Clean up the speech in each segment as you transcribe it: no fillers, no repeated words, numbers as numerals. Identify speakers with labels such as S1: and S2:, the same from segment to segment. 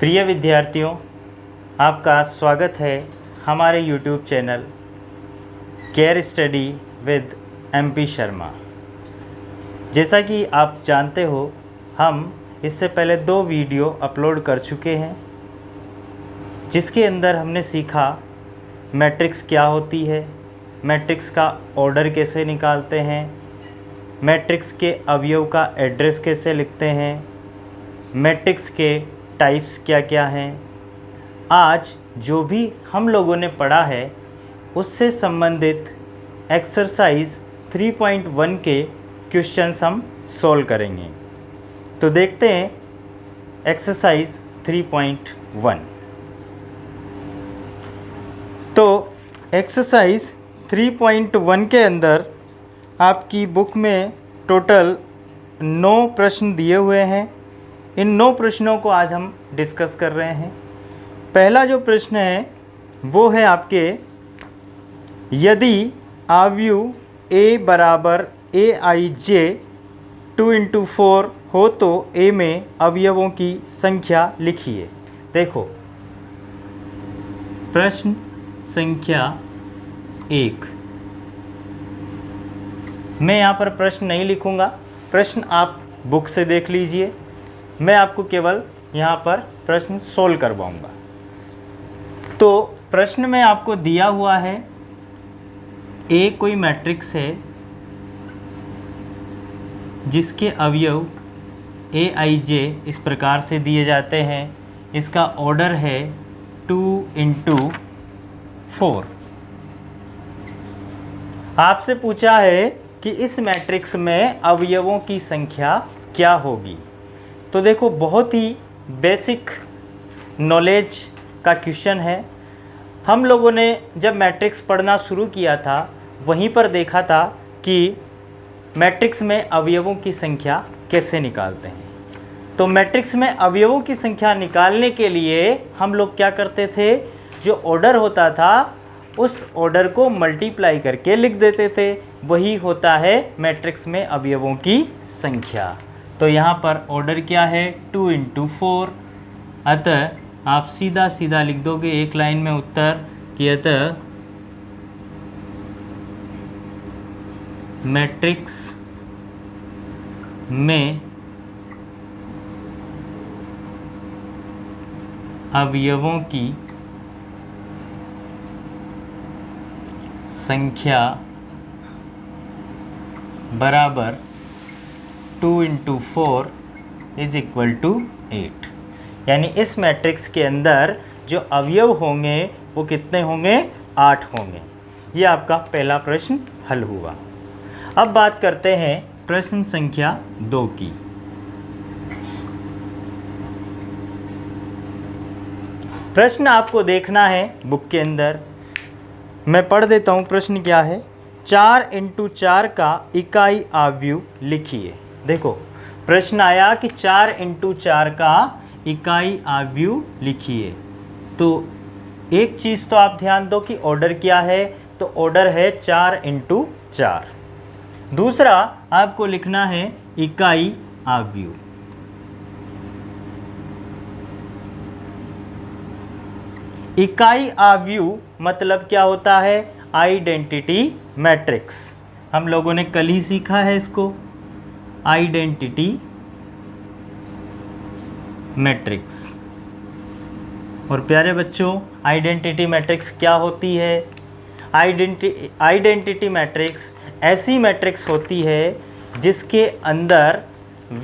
S1: प्रिय विद्यार्थियों, आपका स्वागत है हमारे YouTube channel care study with MP Sharma. जैसा कि आप जानते हो, हम इससे पहले 2 वीडियो अपलोड कर चुके हैं, जिसके अंदर हमने सीखा मैट्रिक्स क्या होती है, मैट्रिक्स का ऑर्डर कैसे निकालते हैं, मैट्रिक्स के अवयव का एड्रेस कैसे लिखते हैं, मैट्रिक्स के टाइप्स क्या क्या हैं। आज जो भी हम लोगों ने पढ़ा है उससे संबंधित एक्सरसाइज 3.1 के क्वेश्चंस हम सॉल्व करेंगे। तो देखते हैं एक्सरसाइज 3.1। तो एक्सरसाइज 3.1 के अंदर आपकी बुक में टोटल 9 प्रश्न दिए हुए हैं। इन 9 प्रश्नों को आज हम डिस्कस कर रहे हैं। पहला जो प्रश्न है वो है आपके, यदि अवयव a बराबर aij 2 × 4 हो तो a में अवयवों की संख्या लिखिए। देखो, प्रश्न संख्या 1। मैं यहाँ पर प्रश्न नहीं लिखूँगा, प्रश्न आप बुक से देख लीजिए। मैं आपको केवल यहाँ पर प्रश्न सोल्व करवाऊँगा। तो प्रश्न में आपको दिया हुआ है A कोई मैट्रिक्स है जिसके अवयव aij इस प्रकार से दिए जाते हैं। इसका ऑर्डर है 2 × 4। आपसे पूछा है कि इस मैट्रिक्स में अवयवों की संख्या क्या होगी। तो देखो, बहुत ही बेसिक नॉलेज का क्वेश्चन है। हम लोगों ने जब मैट्रिक्स पढ़ना शुरू किया था वहीं पर देखा था कि मैट्रिक्स में अवयवों की संख्या कैसे निकालते हैं। तो मैट्रिक्स में अवयवों की संख्या निकालने के लिए हम लोग क्या करते थे, जो ऑर्डर होता था उस ऑर्डर को मल्टीप्लाई करके लिख देते थे। वही होता है मैट्रिक्स में अवयवों की संख्या। तो यहाँ पर ऑर्डर क्या है, 2 × 4। अतः आप सीधा सीधा लिख दोगे एक लाइन में उत्तर कि अतः मैट्रिक्स में अवयवों की संख्या बराबर 2 × 4 = 8। यानी इस मैट्रिक्स के अंदर जो अवयव होंगे वो कितने होंगे, 8 होंगे। ये आपका पहला प्रश्न हल हुआ। अब बात करते हैं प्रश्न संख्या 2 की। प्रश्न आपको देखना है बुक के अंदर। मैं पढ़ देता हूँ प्रश्न क्या है। 4 × 4 का इकाई अवयव लिखिए। देखो, प्रश्न आया कि 4 × 4 का इकाई अवयव लिखिए। तो एक चीज़ तो आप ध्यान दो कि ऑर्डर क्या है। तो ऑर्डर है 4 × 4। दूसरा आपको लिखना है इकाई अवयव। इकाई अवयव मतलब क्या होता है, आइडेंटिटी मैट्रिक्स। हम लोगों ने कल ही सीखा है इसको, आइडेंटिटी मैट्रिक्स। और प्यारे बच्चों, आइडेंटिटी मैट्रिक्स क्या होती है। आइडेंटिटी मैट्रिक्स ऐसी मैट्रिक्स होती है जिसके अंदर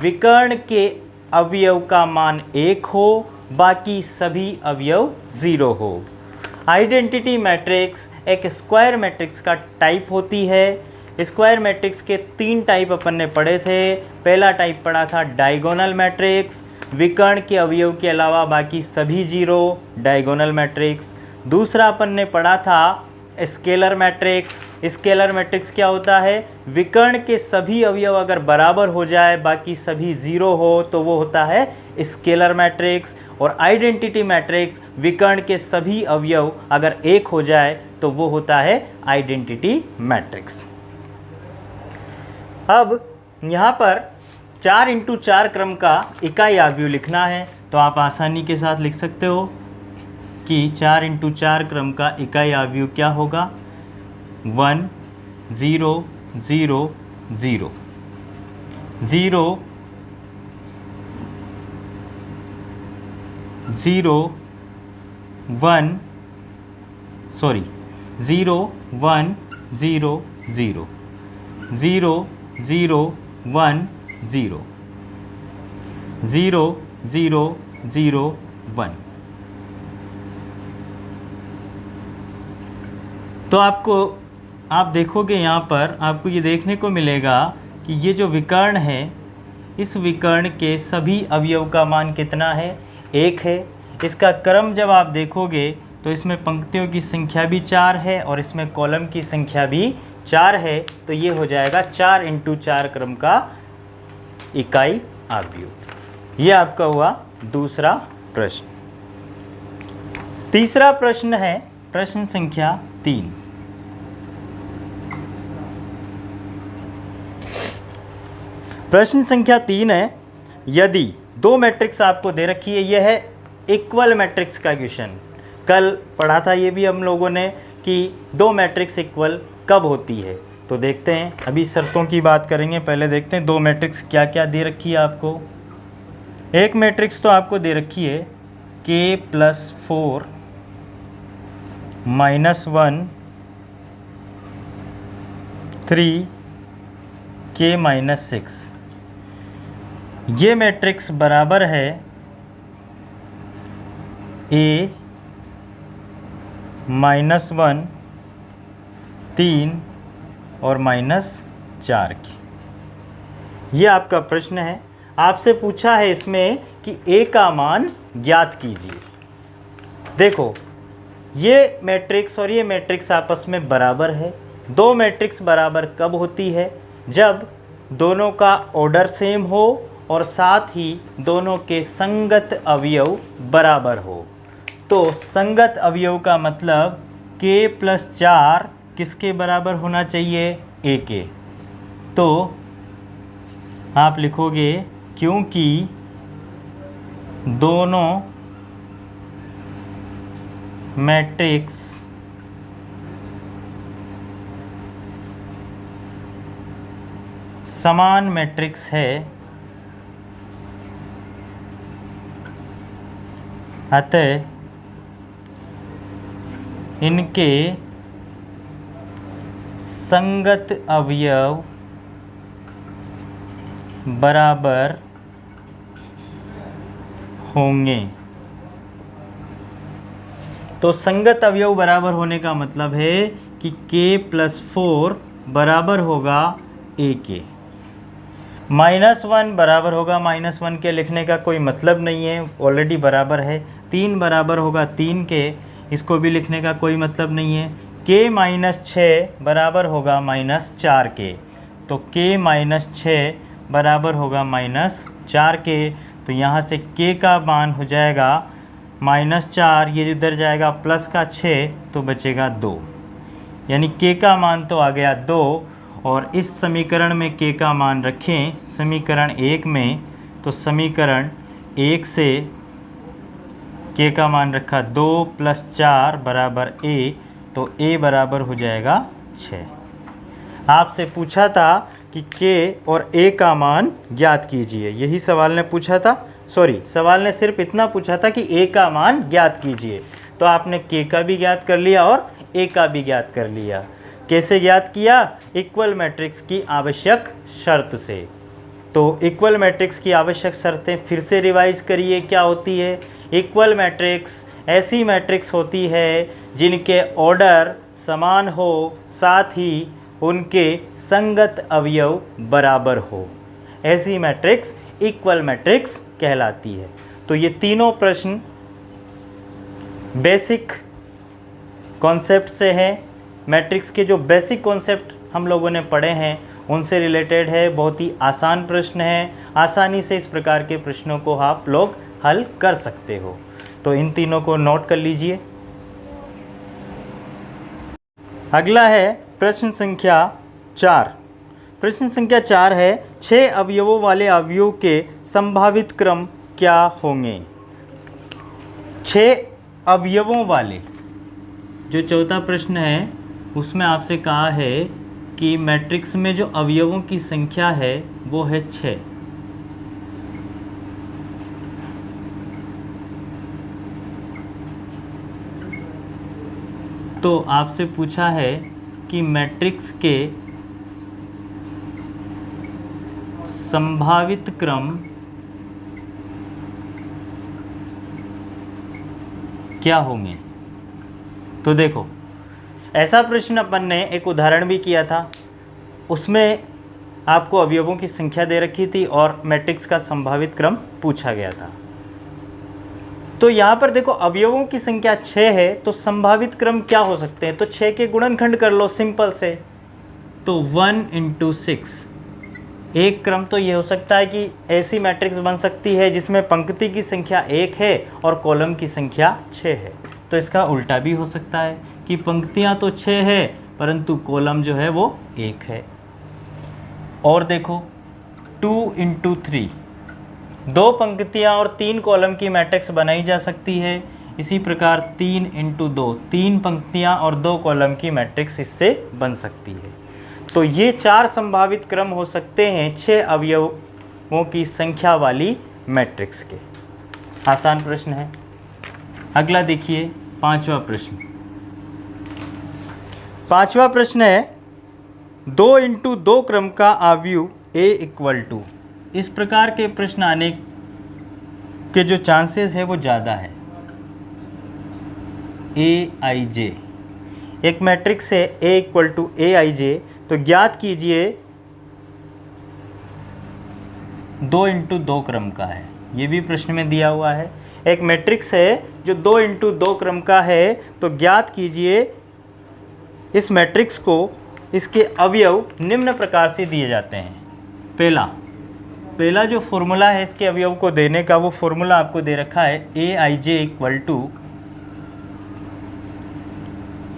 S1: विकर्ण के अवयव का मान 1 हो, बाकी सभी अवयव 0 हो। आइडेंटिटी मैट्रिक्स एक स्क्वायर मैट्रिक्स का टाइप होती है। स्क्वायर मैट्रिक्स के 3 टाइप अपन ने पढ़े थे। पहला टाइप पढ़ा था डायगोनल मैट्रिक्स, विकर्ण के अवयव के अलावा बाकी सभी 0, डायगोनल मैट्रिक्स। दूसरा अपन ने पढ़ा था स्केलर मैट्रिक्स। स्केलर मैट्रिक्स क्या होता है, विकर्ण के सभी अवयव अगर बराबर हो जाए, बाकी सभी 0 हो, तो वो होता है स्केलर मैट्रिक्स। और आइडेंटिटी मैट्रिक्स, विकर्ण के सभी अवयव अगर 1 हो जाए तो वो होता है आइडेंटिटी मैट्रिक्स। अब यहाँ पर 4 × 4 क्रम का इकाई अवयव लिखना है। तो आप आसानी के साथ लिख सकते हो कि 4 × 4 क्रम का इकाई अवयव क्या होगा, 1 0 0 0 0 0 1 0 1 0 0 0 0 1 0 0 0 0 1। तो आप देखोगे यहाँ पर आपको ये देखने को मिलेगा कि ये जो विकर्ण है, इस विकर्ण के सभी अवयव का मान कितना है, 1 है। इसका क्रम जब आप देखोगे तो इसमें पंक्तियों की संख्या भी 4 है और इसमें कॉलम की संख्या भी 4 है। तो ये हो जाएगा 4 × 4 क्रम का इकाई अवयव। ये आपका हुआ दूसरा प्रश्न। तीसरा प्रश्न है प्रश्न संख्या 3। प्रश्न संख्या 3 है, यदि दो मैट्रिक्स आपको दे रखी है, यह है इक्वल मैट्रिक्स का क्वेश्चन। कल पढ़ा था ये भी हम लोगों ने कि दो मैट्रिक्स इक्वल कब होती है। तो देखते हैं, अभी शर्तों की बात करेंगे, पहले देखते हैं दो मैट्रिक्स क्या क्या दे रखी है आपको। एक मैट्रिक्स तो आपको दे रखी है K+4 -1 3 K-6। ये मैट्रिक्स बराबर है A -1 3 और -4 की। ये आपका प्रश्न है। आपसे पूछा है इसमें कि A का मान ज्ञात कीजिए। देखो, ये मैट्रिक्स और ये मैट्रिक्स आपस में बराबर है। दो मैट्रिक्स बराबर कब होती है, जब दोनों का ऑर्डर सेम हो और साथ ही दोनों के संगत अवयव बराबर हो। तो संगत अवयव का मतलब K+4 किसके बराबर होना चाहिए, A के। तो आप लिखोगे क्योंकि दोनों मैट्रिक्स समान मैट्रिक्स है, अतः इनके संगत अवयव बराबर होंगे। तो संगत अवयव बराबर होने का मतलब है कि K+4 बराबर होगा A के। -1 बराबर होगा -1 के, लिखने का कोई मतलब नहीं है, ऑलरेडी बराबर है। 3 बराबर होगा 3 के, इसको भी लिखने का कोई मतलब नहीं है। K-6 बराबर होगा -4 के, तो K-6 बराबर होगा -4 के। तो यहाँ से K का मान हो जाएगा -4, ये इधर जाएगा प्लस का 6, तो बचेगा 2। यानी K का मान तो आ गया 2। और इस समीकरण में K का मान रखें समीकरण 1 में, तो समीकरण 1 से K का मान रखा 2 + 4 बराबर A, तो A बराबर हो जाएगा 6। आपसे पूछा था कि K और A का मान ज्ञात कीजिए, यही सवाल ने पूछा था। सवाल ने सिर्फ इतना पूछा था कि A का मान ज्ञात कीजिए। तो आपने K का भी ज्ञात कर लिया और A का भी ज्ञात कर लिया। कैसे ज्ञात किया, इक्वल मैट्रिक्स की आवश्यक शर्त से। तो इक्वल मैट्रिक्स की आवश्यक शर्तें फिर से रिवाइज करिए क्या होती है। इक्वल मैट्रिक्स ऐसी मैट्रिक्स होती है जिनके ऑर्डर समान हो, साथ ही उनके संगत अवयव बराबर हो, ऐसी मैट्रिक्स इक्वल मैट्रिक्स कहलाती है। तो ये तीनों प्रश्न बेसिक कॉन्सेप्ट से हैं। मैट्रिक्स के जो बेसिक कॉन्सेप्ट हम लोगों ने पढ़े हैं उनसे रिलेटेड है। बहुत ही आसान प्रश्न है, आसानी से इस प्रकार के प्रश्नों को आप लोग हल कर सकते हो। तो इन तीनों को नोट कर लीजिए। अगला है प्रश्न संख्या 4। प्रश्न संख्या 4 है 6 अवयवों वाले अवयव के संभावित क्रम क्या होंगे। 6 अवयवों वाले, जो चौथा प्रश्न है उसमें आपसे कहा है कि मैट्रिक्स में जो अवयवों की संख्या है वो है 6। तो आपसे पूछा है कि मैट्रिक्स के संभावित क्रम क्या होंगे। तो देखो, ऐसा प्रश्न अपन ने एक उदाहरण भी किया था, उसमें आपको अवयवों की संख्या दे रखी थी और मैट्रिक्स का संभावित क्रम पूछा गया था। तो यहाँ पर देखो, अवयवों की संख्या 6 है, तो संभावित क्रम क्या हो सकते हैं। तो 6 के गुणनखंड कर लो सिंपल से। तो 1 × 6, एक क्रम तो ये हो सकता है कि ऐसी मैट्रिक्स बन सकती है जिसमें पंक्ति की संख्या 1 है और कॉलम की संख्या 6 है। तो इसका उल्टा भी हो सकता है कि पंक्तियाँ तो 6 है परंतु कॉलम जो है वो 1 है। और देखो 2 × 3, 2 पंक्तियाँ और 3 कॉलम की मैट्रिक्स बनाई जा सकती है। इसी प्रकार 3 × 2, 3 पंक्तियाँ और 2 कॉलम की मैट्रिक्स इससे बन सकती है। तो ये 4 संभावित क्रम हो सकते हैं 6 अवयवों की संख्या वाली मैट्रिक्स के। आसान प्रश्न है। अगला देखिए, 5वां प्रश्न। 5वां प्रश्न है 2 × 2 क्रम का अवयव a = इस प्रकार के प्रश्न आने के जो चांसेस है वो ज़्यादा है। aij, एक मैट्रिक्स है a = aij, तो ज्ञात कीजिए 2 × 2 क्रम का है। ये भी प्रश्न में दिया हुआ है। एक मैट्रिक्स है जो 2 × 2 क्रम का है, तो ज्ञात कीजिए इस मैट्रिक्स को, इसके अवयव निम्न प्रकार से दिए जाते हैं। पहला जो फॉर्मूला है इसके अवयव को देने का, वो फॉर्मूला आपको दे रखा है aij =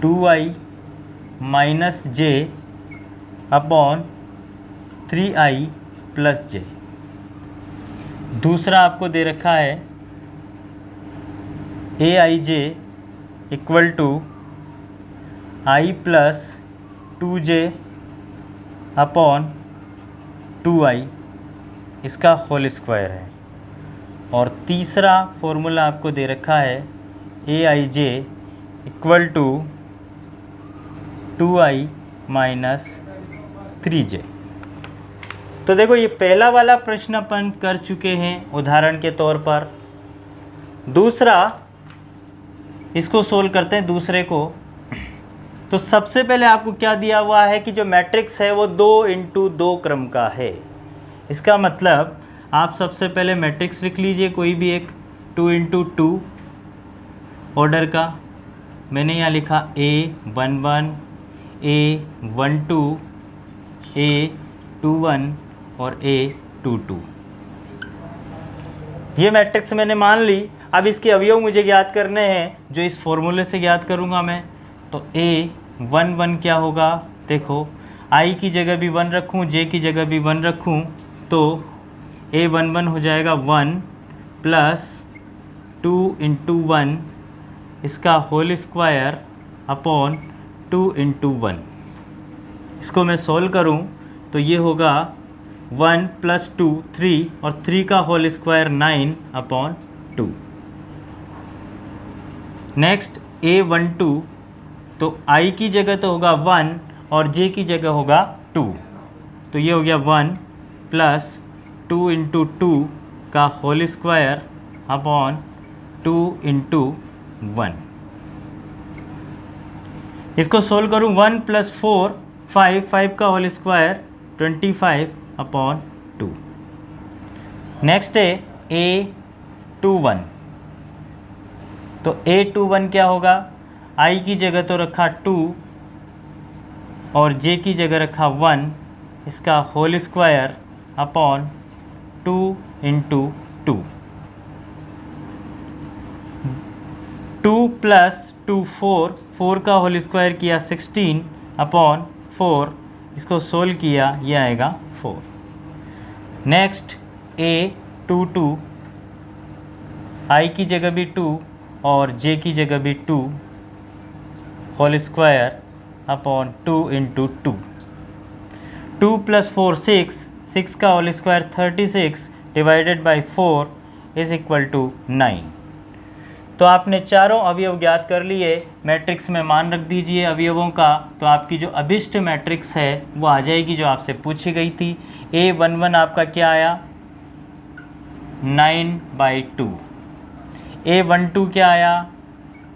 S1: 2i - j / 3i + j। दूसरा आपको दे रखा है aij = i + 2j / 2i, इसका होल स्क्वायर है। और तीसरा फॉर्मूला आपको दे रखा है aij = 2i - 3j। तो देखो, ये पहला वाला प्रश्न अपन कर चुके हैं उदाहरण के तौर पर। दूसरा, इसको सोल्व करते हैं दूसरे को। तो सबसे पहले आपको क्या दिया हुआ है कि जो मैट्रिक्स है वो 2 × 2 क्रम का है। इसका मतलब आप सबसे पहले मैट्रिक्स लिख लीजिए कोई भी एक 2 × 2 ऑर्डर का। मैंने यहाँ लिखा A11, A12, A21 और A22। ये मैट्रिक्स मैंने मान ली। अब इसके अवयव मुझे ज्ञात करने हैं, जो इस फॉर्मूले से ज्ञात करूँगा मैं। तो A11 क्या होगा, देखो I की जगह भी 1 रखूँ, J की जगह भी 1 रखूँ, तो A11 हो जाएगा 1 + 2 × 1, इसका होल स्क्वायर अपॉन 2 × 1। इसको मैं सोल्व करूं तो ये होगा 1 + 2 3, और 3 का होल स्क्वायर 9/2। नेक्स्ट A12, तो I की जगह तो होगा 1 और J की जगह होगा 2, तो ये हो गया 1 + 2 × 2 का होल स्क्वायर अपॉन 2 × 1। इसको सोल्व करूँ, 1 + 4 5, 5 का होल स्क्वायर 25/2। नेक्स्ट है A21, तो A21 क्या होगा, I की जगह तो रखा 2 और J की जगह रखा 1, इसका होल स्क्वायर अपॉन 2 × 2। 2 + 2 4, 4 का होल स्क्वायर किया 16/4, इसको सोल्व किया, ये आएगा 4। नेक्स्ट A22, I की जगह भी 2 और जे की जगह भी 2 होल स्क्वायर अपॉन 2 इंटू 2। 2 + 4 6, 6 का whole square 36 divided by 4 is equal to 9। तो आपने चारों अवयव ज्ञात कर लिए। मैट्रिक्स में मान रख दीजिए अवयवों का, तो आपकी जो अभिष्ट मैट्रिक्स है वो आ जाएगी जो आपसे पूछी गई थी। A11 आपका क्या आया 9/2। A12 क्या आया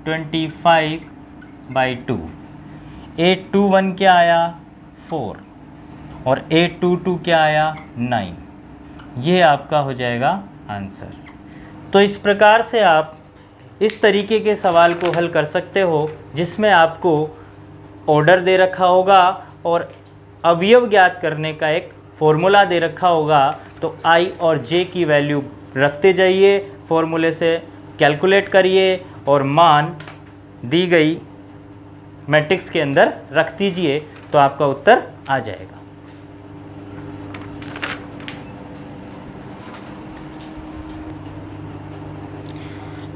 S1: 25/2। A21 क्या आया 4 और A22 क्या आया 9। ये आपका हो जाएगा आंसर। तो इस प्रकार से आप इस तरीके के सवाल को हल कर सकते हो जिसमें आपको ऑर्डर दे रखा होगा और अवयव ज्ञात करने का एक फॉर्मूला दे रखा होगा। तो I और J की वैल्यू रखते जाइए, फॉर्मूले से कैलकुलेट करिए और मान दी गई मैट्रिक्स के अंदर रख दीजिए, तो आपका उत्तर आ जाएगा।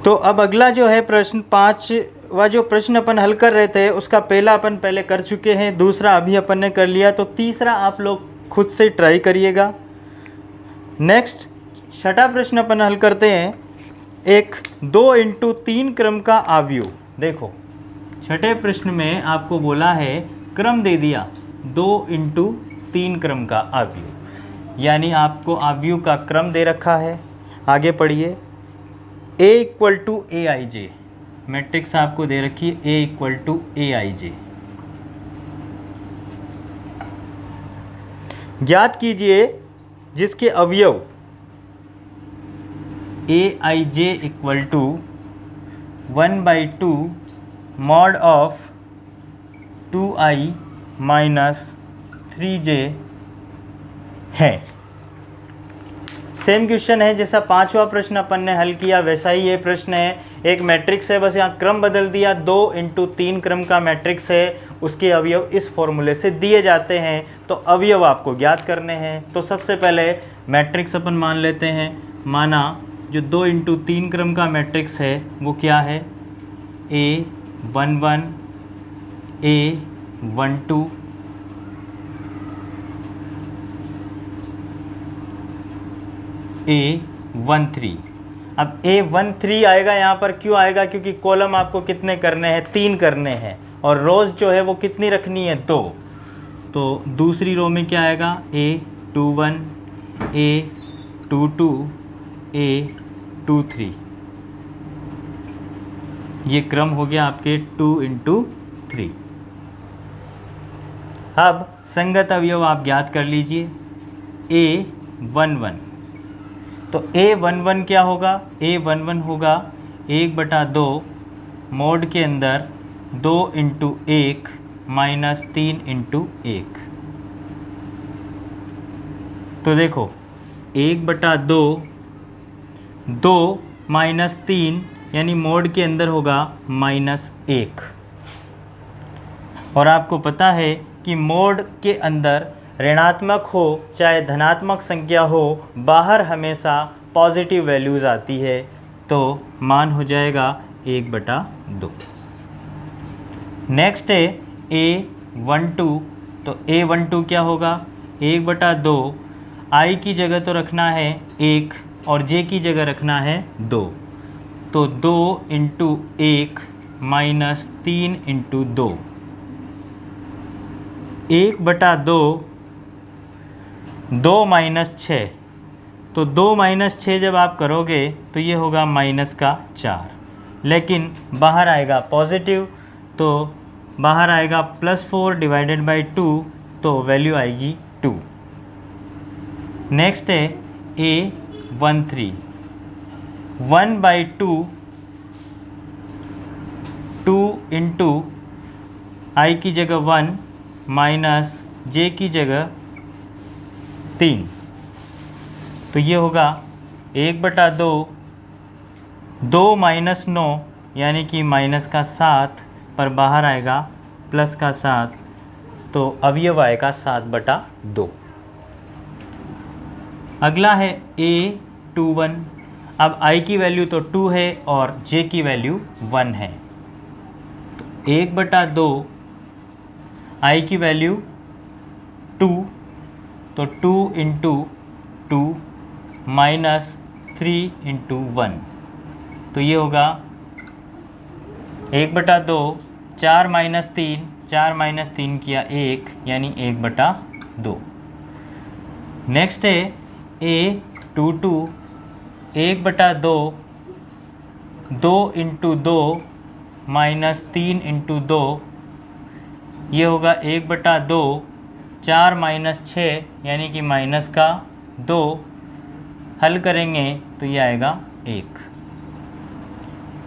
S1: तो अब अगला जो है प्रश्न 5वां जो प्रश्न अपन हल कर रहे थे उसका पहला अपन पहले कर चुके हैं, दूसरा अभी अपन ने कर लिया, तो तीसरा आप लोग खुद से ट्राई करिएगा। नेक्स्ट छठा प्रश्न अपन हल करते हैं। एक 2 इंटू 3 क्रम का अवयव। देखो छठे प्रश्न में आपको बोला है क्रम दे दिया 2 इंटू 3 क्रम का अवयव, यानी आपको अवयव का क्रम दे रखा है। आगे पढ़िए। A equal to AIJ matrix आपको दे रखी है A इक्वल टू AIJ। ज्ञात कीजिए जिसके अवयव AIJ equal to 1/2 mod of 2I minus 3J है। सेम क्वेश्चन है जैसा पांचवा प्रश्न अपन ने हल किया वैसा ही ये प्रश्न है। एक मैट्रिक्स है, बस यहाँ क्रम बदल दिया। 2 इंटू 3 क्रम का मैट्रिक्स है, उसके अवयव इस फॉर्मूले से दिए जाते हैं, तो अवयव आपको ज्ञात करने हैं। तो सबसे पहले मैट्रिक्स अपन मान लेते हैं। माना जो 2 इंटू 3 क्रम का मैट्रिक्स है वो क्या है A11 A12 A13। अब A13 आएगा यहाँ पर, क्यों आएगा? क्योंकि कॉलम आपको कितने करने हैं 3 करने हैं और रोज़ जो है वो कितनी रखनी है 2। तो दूसरी रो में क्या आएगा A21 A22 A23। ये क्रम हो गया आपके 2 इंटू 3। अब संगत अवयव आप ज्ञात कर लीजिए। A11 तो A11 क्या होगा? A11 होगा 1/2 मोड के अंदर 2 इंटू 1 माइनस 3 इंटू 1। तो देखो 1/2 2 माइनस 3 यानी मोड के अंदर होगा -1। और आपको पता है कि मोड के अंदर ऋणात्मक हो चाहे धनात्मक संख्या हो, बाहर हमेशा पॉजिटिव वैल्यूज़ आती है, तो मान हो जाएगा 1/2। नेक्स्ट है A12 तो A12 क्या होगा 1/2। I की जगह तो रखना है 1 और J की जगह रखना है 2। तो 2 इंटू 1 माइनस 3 इंटू 2। 1/2 2 माइनस 6, तो 2 माइनस 6 जब आप करोगे तो ये होगा -4, लेकिन बाहर आएगा पॉजिटिव, तो बाहर आएगा +4 डिवाइडेड बाई 2, तो वैल्यू आएगी 2। नेक्स्ट है A13 1/2 2 इंटू I की जगह 1 माइनस J की जगह 3, तो ये होगा 1/2 2 माइनस 9 यानी कि -7 पर बाहर आएगा +7, तो अवयव आएगा 7/2। अगला है A21। अब i की वैल्यू तो 2 है और j की वैल्यू 1 है, तो 1/2 i की वैल्यू 2, तो 2 इंटू 2 माइनस 3 इंटू 1, तो ये होगा 1/2, 4 माइनस 3, 4 माइनस 3 किया 1, यानी 1/2। नेक्स्ट है a22, 1/2, 2 इंटू 2 माइनस 3 इंटू 2, ये होगा 1/2, 4 माइनस 6 यानी कि माइनस का 2, हल करेंगे तो ये आएगा 1।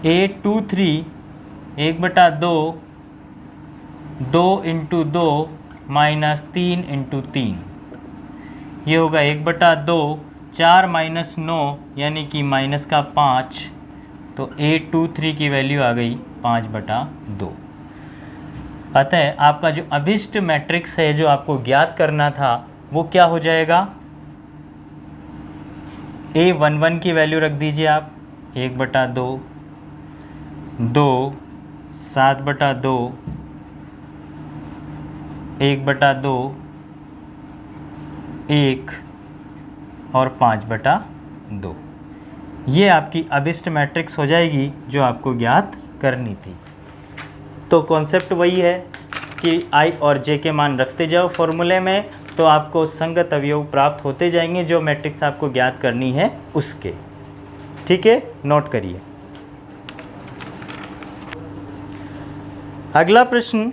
S1: a23, 1/2, 2 इंटू 2 माइनस 3 इंटू 3, ये होगा 1/2, 4 माइनस 9 यानी कि माइनस का 5, तो a23 की वैल्यू आ गई 5/2। अतः आपका जो अभिष्ट मैट्रिक्स है जो आपको ज्ञात करना था वो क्या हो जाएगा, a11 की वैल्यू रख दीजिए आप 1/2, 2, 7/2, 1/2, 1 और 5/2, ये आपकी अभिष्ट मैट्रिक्स हो जाएगी जो आपको ज्ञात करनी थी। तो कॉन्सेप्ट वही है कि i और j के मान रखते जाओ फॉर्मूले में, तो आपको संगत अवयव प्राप्त होते जाएंगे जो मैट्रिक्स आपको ज्ञात करनी है उसके। ठीक है, नोट करिए। अगला प्रश्न,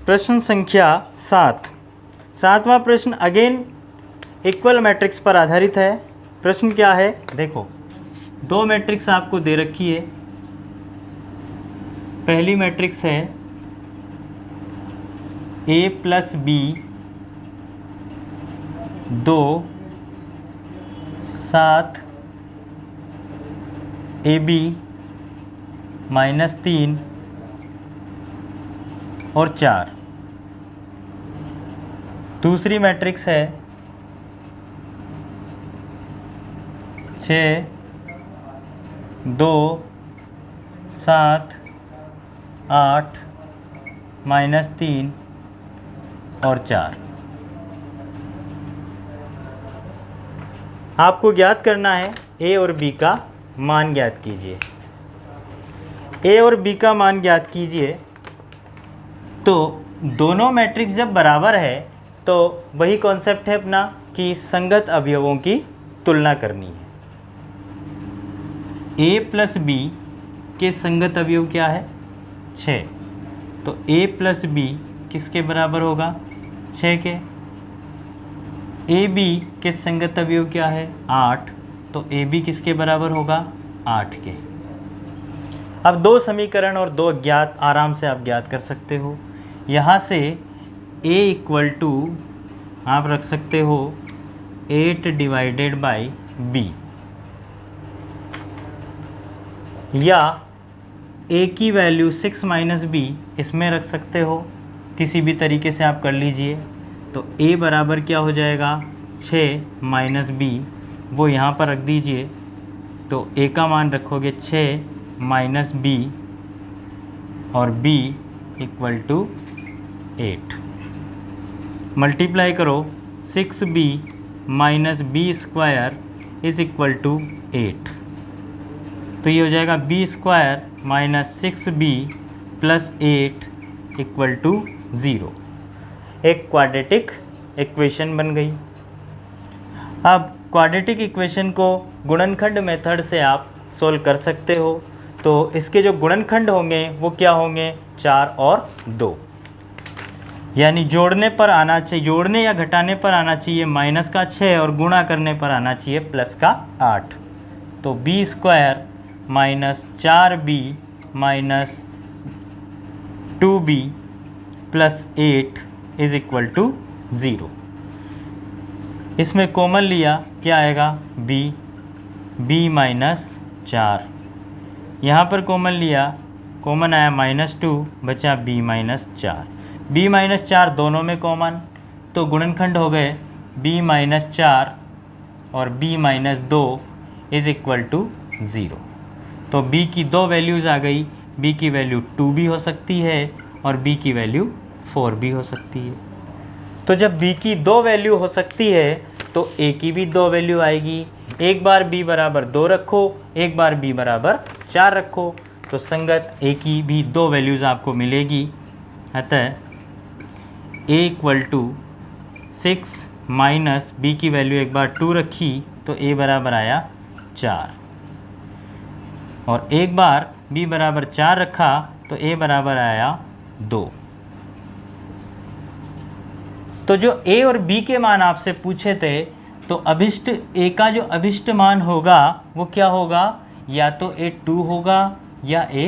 S1: प्रश्न संख्या 7। 7वां प्रश्न अगेन इक्वल मैट्रिक्स पर आधारित है। प्रश्न क्या है, देखो 2 मैट्रिक्स आपको दे रखी है। पहली मैट्रिक्स है a plus b 2, 7 AB minus 3 और 4। दूसरी मैट्रिक्स है 6, 2, 7, 8 माइनस 3 और 4। आपको ज्ञात करना है a और b का मान ज्ञात कीजिए। a और b का मान ज्ञात कीजिए। तो दोनों मैट्रिक्स जब बराबर है तो वही कॉन्सेप्ट है अपना कि संगत अवयवों की तुलना करनी है। a प्लस b के संगत अवयव क्या है, 6, तो a प्लस b किसके बराबर होगा, 6 के। ab के संगत अवयव क्या है, 8, तो ab किसके बराबर होगा, 8 के। अब 2 समीकरण और 2 अज्ञात आराम से आप ज्ञात कर सकते हो। यहाँ से a इक्वल टू आप रख सकते हो 8 डिवाइडेड बाई b, या a की वैल्यू 6 माइनस b इसमें रख सकते हो, किसी भी तरीके से आप कर लीजिए। तो a बराबर क्या हो जाएगा, 6 माइनस b, वो यहाँ पर रख दीजिए। तो a का मान रखोगे 6 माइनस b और b इक्वल टू 8। मल्टीप्लाई करो, 6b minus b square is equal to 8, तो ये हो जाएगा b square minus 6b plus 8 equal to 0। एक क्वाड्रेटिक इक्वेशन बन गई। अब क्वाड्रेटिक इक्वेशन को गुणनखंड मेथड से आप सोल्व कर सकते हो। तो इसके जो गुणनखंड होंगे वो क्या होंगे, 4 और 2, यानी जोड़ने पर आना चाहिए, जोड़ने या घटाने पर आना चाहिए माइनस का 6 और गुणा करने पर आना चाहिए प्लस का 8। तो b square minus 4b minus 2b plus 8 is equal to 0। इसमें कॉमन लिया, क्या आएगा, b माइनस 4। यहाँ पर कॉमन लिया, कॉमन आया -2, बचा b माइनस 4। b माइनस 4 दोनों में कॉमन, तो गुणनखंड हो गए b माइनस 4 और b minus 2 is equal to 0। तो b की दो वैल्यूज़ आ गई, b की वैल्यू 2 भी हो सकती है और b की वैल्यू 4 भी हो सकती है। तो जब b की दो वैल्यू हो सकती है तो a की भी दो वैल्यू आएगी। एक बार b बराबर 2 रखो, एक बार b बराबर 4 रखो, तो संगत a की भी दो वैल्यूज़ आपको मिलेगी। अतः a equal to 6 minus b की वैल्यू एक बार 2 रखी तो a बराबर आया 4, और एक बार b बराबर 4 रखा तो a बराबर आया 2। तो जो a और b के मान आपसे पूछे थे, तो अभिष्ट a का जो अभिष्ट मान होगा वो क्या होगा, या तो a 2 होगा या a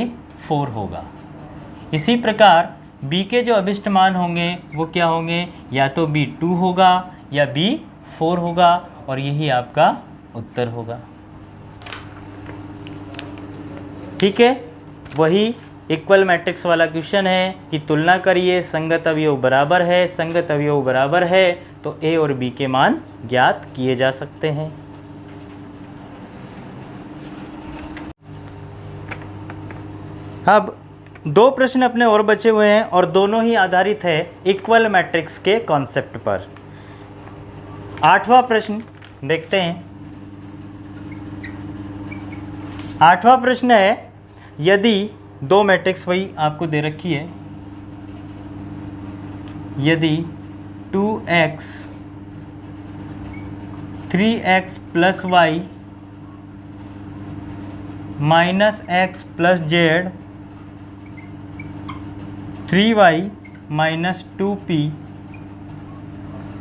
S1: 4 होगा। इसी प्रकार b के जो अभिष्ट मान होंगे वो क्या होंगे, या तो b 2 होगा या b 4 होगा, और यही आपका उत्तर होगा। ठीक है, वही इक्वल मैट्रिक्स वाला क्वेश्चन है कि तुलना करिए, संगत अवयव बराबर है, संगत अवयव बराबर है तो a और b के मान ज्ञात किए जा सकते हैं। अब दो प्रश्न अपने और बचे हुए हैं और दोनों ही आधारित है इक्वल मैट्रिक्स के कॉन्सेप्ट पर। 8वां प्रश्न देखते हैं। 8वां प्रश्न है, यदि दो मैट्रिक्स वही आपको दे रखी है, यदि 2x 3x plus y minus x plus z 3y minus 2p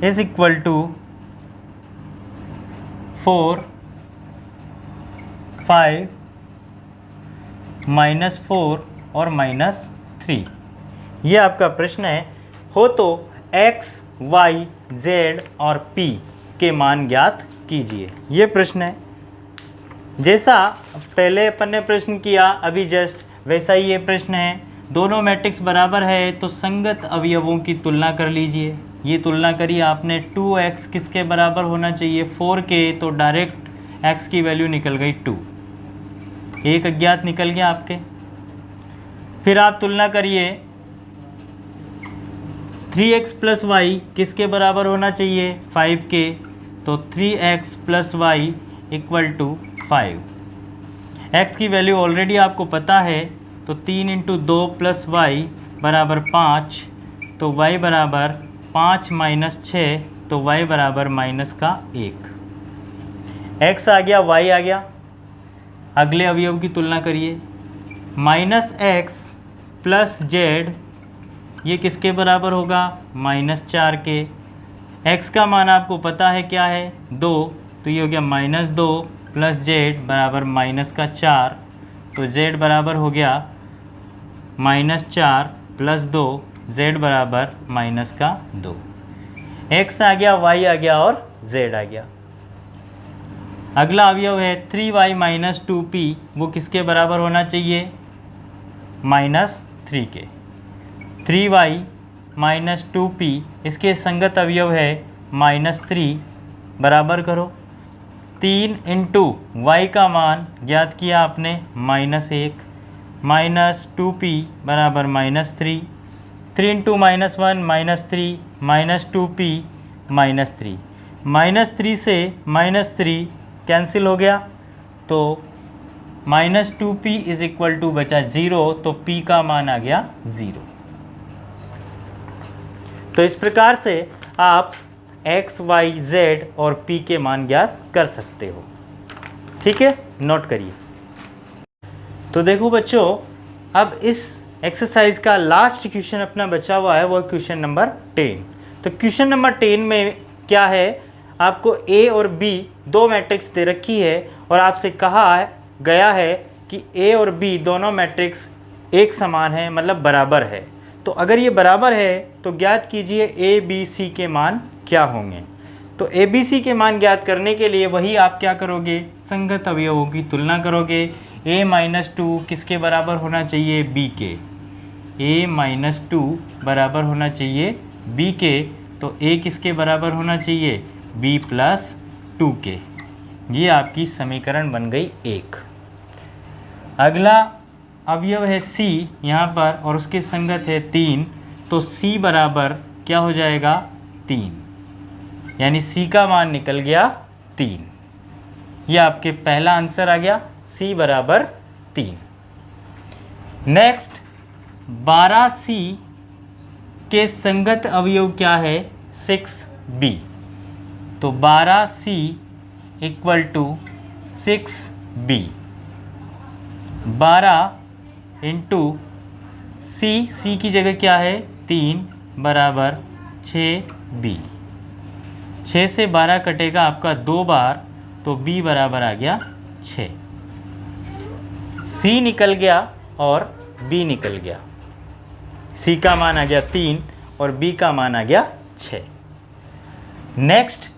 S1: is equal to 4 5 -4 और -3, ये आपका प्रश्न है। हो तो x, y, z और p के मान ज्ञात कीजिए, ये प्रश्न है। जैसा पहले अपन ने प्रश्न किया अभी जस्ट, वैसा ही ये प्रश्न है। दोनों मैट्रिक्स बराबर है तो संगत अवयवों की तुलना कर लीजिए। ये तुलना करिए आपने, 2x किसके बराबर होना चाहिए, 4 के, तो डायरेक्ट x की वैल्यू निकल गई 2, एक अज्ञात निकल गया आपके। फिर आप तुलना करिए 3x प्लस वाई किसके बराबर होना चाहिए, 5 के, तो 3x plus y equal to 5। x की वैल्यू ऑलरेडी आपको पता है, तो 3 इंटू 2 प्लस वाई बराबर 5, तो y बराबर 5 माइनस 6, तो y बराबर माइनस का 1। x आ गया, y आ गया। अगले अवयव की तुलना करिए, माइनस एक्स प्लस जेड, ये किसके बराबर होगा, -4 के। x का मान आपको पता है क्या है, 2, तो ये हो गया -2 प्लस जेड बराबर -4, तो z बराबर हो गया -4 प्लस 2, z बराबर -2। x आ गया, y आ गया और z आ गया। अगला अवयव है 3y माइनस 2p, वो किसके बराबर होना चाहिए, -3 के। 3y माइनस 2p इसके संगत अवयव है -3, बराबर करो। 3 इंटू वाई का मान ज्ञात किया आपने -1, माइनस 2p बराबर -3, 3 इंटू -1 -3, -2p -3, -3 से -3 कैंसिल हो गया, तो -2p इज इक्वल टू बचा 0, तो p का मान आ गया 0। तो इस प्रकार से आप x, y, z और p के मान ज्ञात कर सकते हो। ठीक है, नोट करिए। तो देखो बच्चों, अब इस एक्सरसाइज का लास्ट क्वेश्चन अपना बचा हुआ है, वो क्वेश्चन नंबर 10। तो क्वेश्चन नंबर 10 में क्या है, आपको a और b दो मैट्रिक्स दे रखी है और आपसे कहा गया है कि a और b दोनों मैट्रिक्स एक समान है, मतलब बराबर है। तो अगर ये बराबर है तो ज्ञात कीजिए a, b, c के मान क्या होंगे। तो a, b, c के मान ज्ञात करने के लिए वही आप क्या करोगे, संगत अवयवों की तुलना करोगे। a-2 किसके बराबर होना चाहिए, b के। a-2 बराबर होना चाहिए b के, तो a किसके बराबर होना चाहिए, b + 2 के। ये आपकी समीकरण बन गई 1। अगला अवयव है C यहाँ पर और उसकी संगत है 3, तो C बराबर क्या हो जाएगा 3, यानी C का मान निकल गया 3। यह आपके पहला आंसर आ गया, C बराबर 3। नेक्स्ट 12C के संगत अवयव क्या है 6B, तो 12C equal to 6B, 12 into C की जगह क्या है 3 बराबर 6B, 6 से 12 कटेगा आपका 2 बार, तो B बराबर आ गया 6। C निकल गया और B निकल गया, C का मान आ गया 3 और B का मान आ गया 6। नेक्स्ट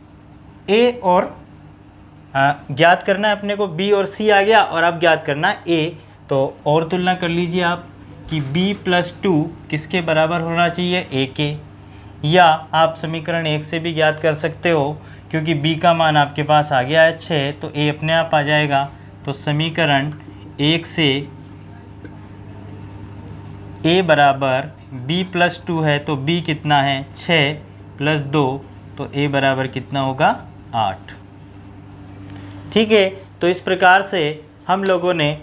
S1: A और ज्ञात करना है अपने को, B और C आ गया और अब ज्ञात करना है A। तो और तुलना कर लीजिए आप कि B+2 किसके बराबर होना चाहिए, A के, या आप समीकरण 1 से भी ज्ञात कर सकते हो क्योंकि B का मान आपके पास आ गया है 6, तो A अपने आप आ जाएगा। तो समीकरण 1 से A बराबर B+2 है, तो B कितना है 6 + 2, तो A बराबर कितना होगा 8। ठीक है, तो इस प्रकार से हम लोगों ने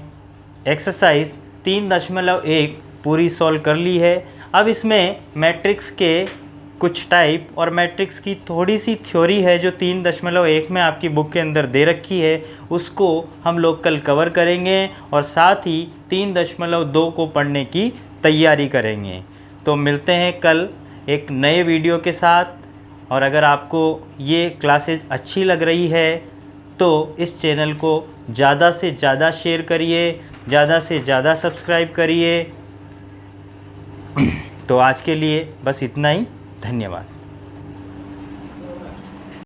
S1: एक्सरसाइज 3.1 पूरी सॉल्व कर ली है। अब इसमें मैट्रिक्स के कुछ टाइप और मैट्रिक्स की थोड़ी सी थ्योरी है जो 3.1 में आपकी बुक के अंदर दे रखी है, उसको हम लोग कल कवर करेंगे और साथ ही 3.2 को पढ़ने की तैयारी करेंगे। तो मिलते हैं कल एक नए वीडियो के साथ, और अगर आपको ये क्लासेस अच्छी लग रही है तो इस चैनल को ज़्यादा से ज़्यादा शेयर करिए, ज़्यादा से ज़्यादा सब्सक्राइब करिए। तो आज के लिए बस इतना ही, धन्यवाद।